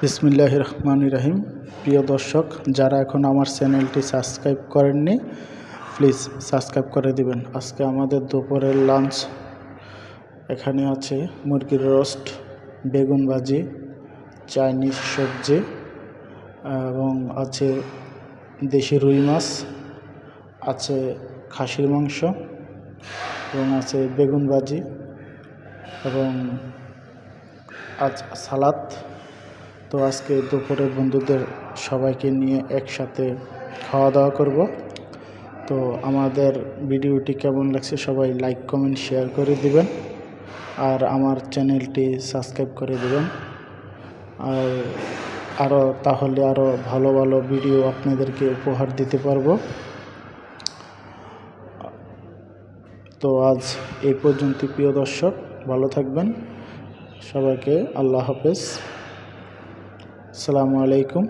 বিসমিল্লাহির রহমানির রহিম। প্রিয় দর্শক, যারা এখন আমার চ্যানেলটি সাবস্ক্রাইব করেননি, প্লিজ সাবস্ক্রাইব করে দিবেন। আজকে আমাদের দুপুরের লাঞ্চ এখানে আছে মুরগির রোস্ট, বেগুন ভাজি, চাইনিজ সবজি এবং আছে দেশি রুই মাছ, আছে খাসির মাংস এবং আছে বেগুন ভাজি এবং আজ সালাদ। তো আজকে দুপুরে বন্ধুদের সবাইকে নিয়ে একসাথে খাওয়া দাওয়া করব। তো আমাদের ভিডিওটি কেমন লাগছে সবাই লাইক কমেন্ট শেয়ার করে দিবেন আর আমার চ্যানেলটি সাবস্ক্রাইব করে দিবেন। তাহলে আরও ভালো ভালো ভিডিও আপনাদেরকে উপহার দিতে পারবো। তো আজ এই পর্যন্ত। প্রিয় দর্শক, ভালো থাকবেন। সবাইকে আল্লাহ হাফেজ। আসসালামু আলাইকুম।